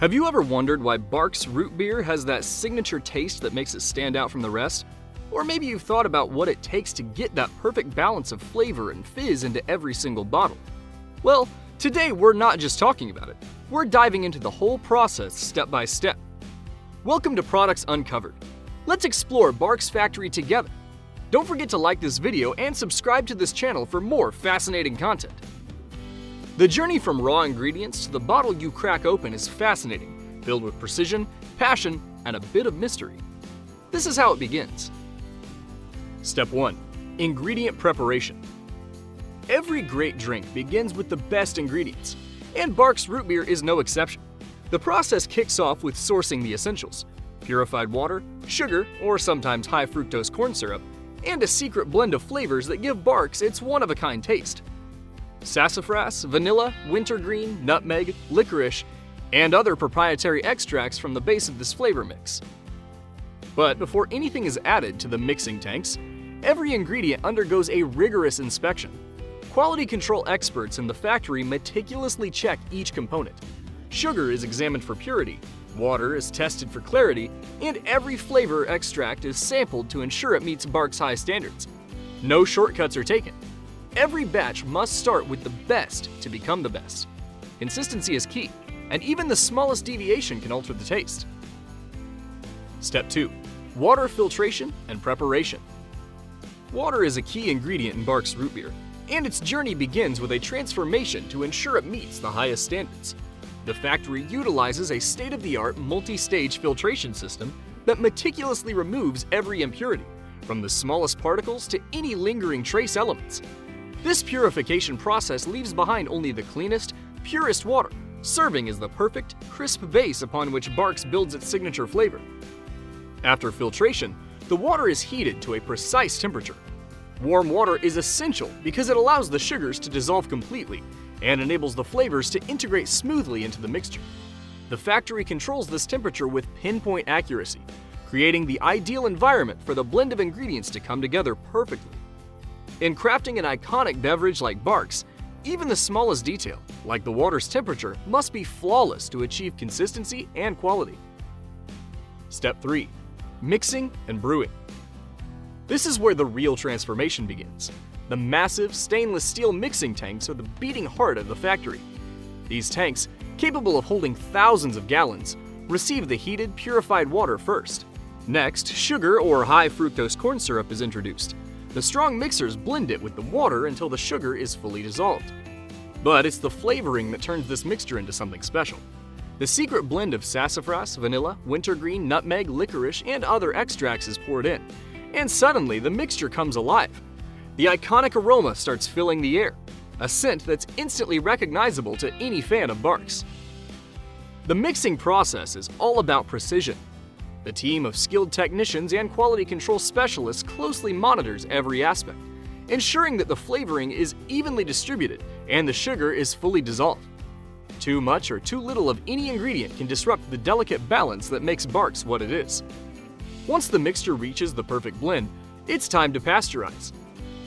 Have you ever wondered why Barq's root beer has that signature taste that makes it stand out from the rest? Or maybe you've thought about what it takes to get that perfect balance of flavor and fizz into every single bottle. Well, today we're not just talking about it, we're diving into the whole process step by step. Welcome to Products Uncovered. Let's explore Barq's factory together. Don't forget to like this video and subscribe to this channel for more fascinating content. The journey from raw ingredients to the bottle you crack open is fascinating, filled with precision, passion, and a bit of mystery. This is how it begins. Step 1. Ingredient preparation. Every great drink begins with the best ingredients, and Barq's root beer is no exception. The process kicks off with sourcing the essentials: purified water, sugar, or sometimes high fructose corn syrup, and a secret blend of flavors that give Barq's its one-of-a-kind taste. Sassafras, vanilla, wintergreen, nutmeg, licorice, and other proprietary extracts from the base of this flavor mix. But before anything is added to the mixing tanks, every ingredient undergoes a rigorous inspection. Quality control experts in the factory meticulously check each component. Sugar is examined for purity, water is tested for clarity, and every flavor extract is sampled to ensure it meets Barq's high standards. No shortcuts are taken. Every batch must start with the best to become the best. Consistency is key, and even the smallest deviation can alter the taste. Step 2. Water filtration and preparation. Water is a key ingredient in Barq's root beer, and its journey begins with a transformation to ensure it meets the highest standards. The factory utilizes a state-of-the-art multi-stage filtration system that meticulously removes every impurity, from the smallest particles to any lingering trace elements. This purification process leaves behind only the cleanest, purest water, serving as the perfect, crisp base upon which Barq's builds its signature flavor. After filtration, the water is heated to a precise temperature. Warm water is essential because it allows the sugars to dissolve completely and enables the flavors to integrate smoothly into the mixture. The factory controls this temperature with pinpoint accuracy, creating the ideal environment for the blend of ingredients to come together perfectly. In crafting an iconic beverage like Barq's, even the smallest detail, like the water's temperature, must be flawless to achieve consistency and quality. Step 3. Mixing and brewing. This is where the real transformation begins. The massive stainless steel mixing tanks are the beating heart of the factory. These tanks, capable of holding thousands of gallons, receive the heated, purified water first. Next, sugar or high fructose corn syrup is introduced. The strong mixers blend it with the water until the sugar is fully dissolved. But it's the flavoring that turns this mixture into something special. The secret blend of sassafras, vanilla, wintergreen, nutmeg, licorice, and other extracts is poured in, and suddenly the mixture comes alive. The iconic aroma starts filling the air, a scent that's instantly recognizable to any fan of Barq's. The mixing process is all about precision. The team of skilled technicians and quality control specialists closely monitors every aspect, ensuring that the flavoring is evenly distributed and the sugar is fully dissolved. Too much or too little of any ingredient can disrupt the delicate balance that makes Barq's what it is. Once the mixture reaches the perfect blend, it's time to pasteurize.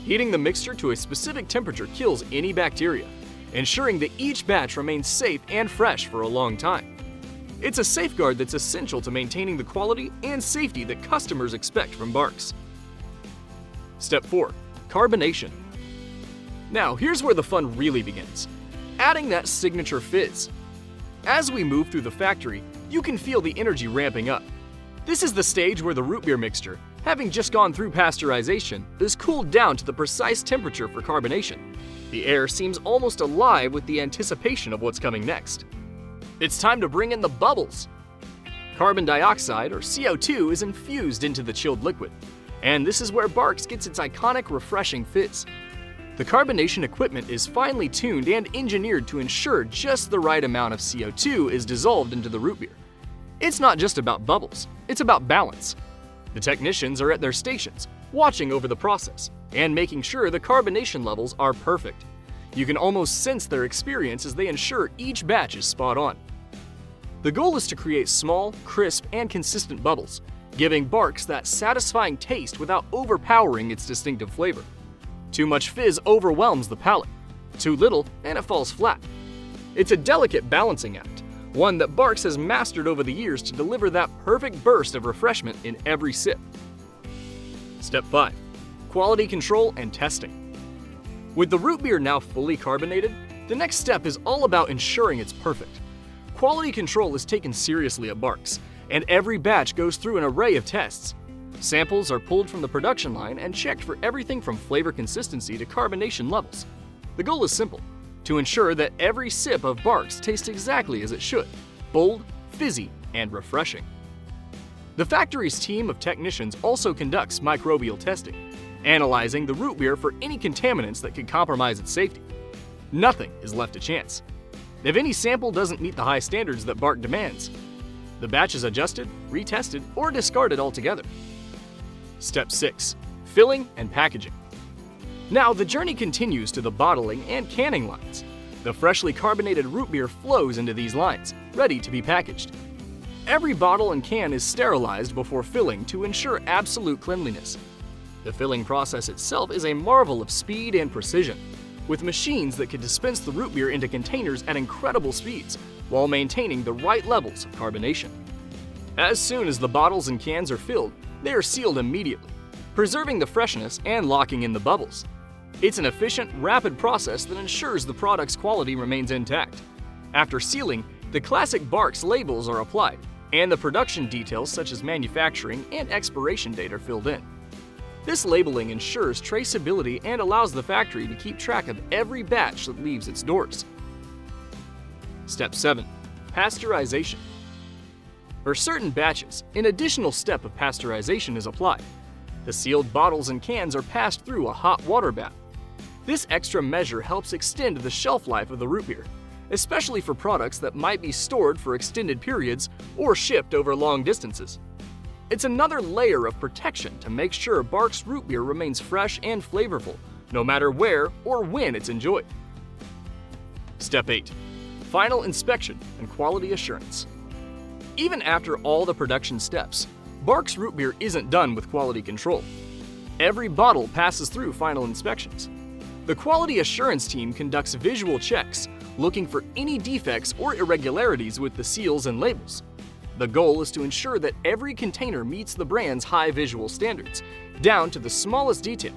Heating the mixture to a specific temperature kills any bacteria, ensuring that each batch remains safe and fresh for a long time. It's a safeguard that's essential to maintaining the quality and safety that customers expect from Barq's. Step 4. Carbonation. Now, here's where the fun really begins. Adding that signature fizz. As we move through the factory, you can feel the energy ramping up. This is the stage where the root beer mixture, having just gone through pasteurization, is cooled down to the precise temperature for carbonation. The air seems almost alive with the anticipation of what's coming next. It's time to bring in the bubbles. Carbon dioxide, or CO2, is infused into the chilled liquid, and this is where Barq's gets its iconic, refreshing fizz. The carbonation equipment is finely tuned and engineered to ensure just the right amount of CO2 is dissolved into the root beer. It's not just about bubbles, it's about balance. The technicians are at their stations, watching over the process, and making sure the carbonation levels are perfect. You can almost sense their experience as they ensure each batch is spot on. The goal is to create small, crisp, and consistent bubbles, giving Barq's that satisfying taste without overpowering its distinctive flavor. Too much fizz overwhelms the palate. Too little, and it falls flat. It's a delicate balancing act, one that Barq's has mastered over the years to deliver that perfect burst of refreshment in every sip. Step 5. Quality control and testing. With the root beer now fully carbonated, the next step is all about ensuring it's perfect. Quality control is taken seriously at Barq's, and every batch goes through an array of tests. Samples are pulled from the production line and checked for everything from flavor consistency to carbonation levels. The goal is simple: to ensure that every sip of Barq's tastes exactly as it should, bold, fizzy, and refreshing. The factory's team of technicians also conducts microbial testing, analyzing the root beer for any contaminants that could compromise its safety. Nothing is left to chance. If any sample doesn't meet the high standards that Barq demands, the batch is adjusted, retested, or discarded altogether. Step 6. Filling and packaging. Now the journey continues to the bottling and canning lines. The freshly carbonated root beer flows into these lines, ready to be packaged. Every bottle and can is sterilized before filling to ensure absolute cleanliness. The filling process itself is a marvel of speed and precision, with machines that can dispense the root beer into containers at incredible speeds while maintaining the right levels of carbonation. As soon as the bottles and cans are filled, they are sealed immediately, preserving the freshness and locking in the bubbles. It's an efficient, rapid process that ensures the product's quality remains intact. After sealing, the classic Barq's labels are applied, and the production details such as manufacturing and expiration date are filled in. This labeling ensures traceability and allows the factory to keep track of every batch that leaves its doors. Step 7. Pasteurization. For certain batches, an additional step of pasteurization is applied. The sealed bottles and cans are passed through a hot water bath. This extra measure helps extend the shelf life of the root beer, especially for products that might be stored for extended periods or shipped over long distances. It's another layer of protection to make sure Barq's root beer remains fresh and flavorful, no matter where or when it's enjoyed. Step 8. Final inspection and quality assurance. Even after all the production steps, Barq's root beer isn't done with quality control. Every bottle passes through final inspections. The quality assurance team conducts visual checks, looking for any defects or irregularities with the seals and labels. The goal is to ensure that every container meets the brand's high visual standards, down to the smallest detail.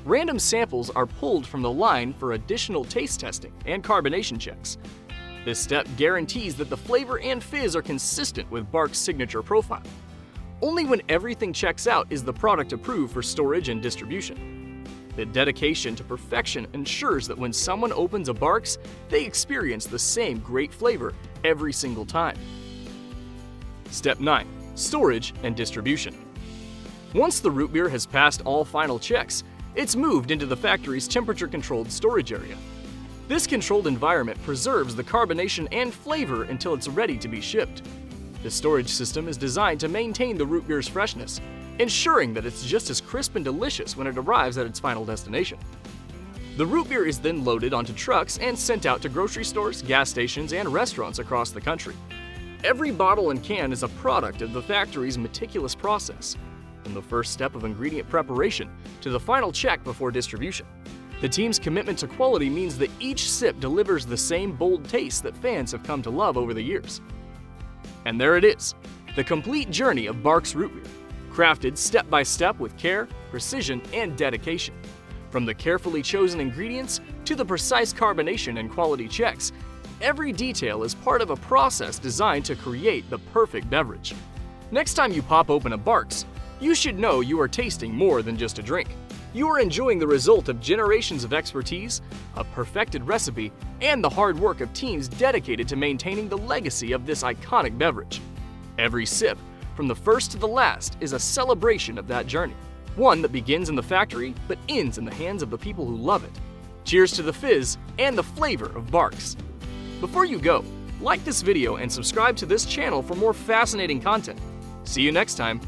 Random samples are pulled from the line for additional taste testing and carbonation checks. This step guarantees that the flavor and fizz are consistent with Barq's signature profile. Only when everything checks out is the product approved for storage and distribution. The dedication to perfection ensures that when someone opens a Barq's, they experience the same great flavor every single time. Step 9. Storage and distribution. Once the root beer has passed all final checks, it's moved into the factory's temperature-controlled storage area. This controlled environment preserves the carbonation and flavor until it's ready to be shipped. The storage system is designed to maintain the root beer's freshness, ensuring that it's just as crisp and delicious when it arrives at its final destination. The root beer is then loaded onto trucks and sent out to grocery stores, gas stations, and restaurants across the country. Every bottle and can is a product of the factory's meticulous process, from the first step of ingredient preparation to the final check before distribution. The team's commitment to quality means that each sip delivers the same bold taste that fans have come to love over the years. And there it is, the complete journey of Barq's root beer, crafted step by step with care, precision, and dedication. From the carefully chosen ingredients to the precise carbonation and quality checks, every detail is part of a process designed to create the perfect beverage. Next time you pop open a Barq's, you should know you are tasting more than just a drink. You are enjoying the result of generations of expertise, a perfected recipe, and the hard work of teams dedicated to maintaining the legacy of this iconic beverage. Every sip, from the first to the last, is a celebration of that journey. One that begins in the factory but ends in the hands of the people who love it. Cheers to the fizz and the flavor of Barq's. Before you go, like this video and subscribe to this channel for more fascinating content. See you next time.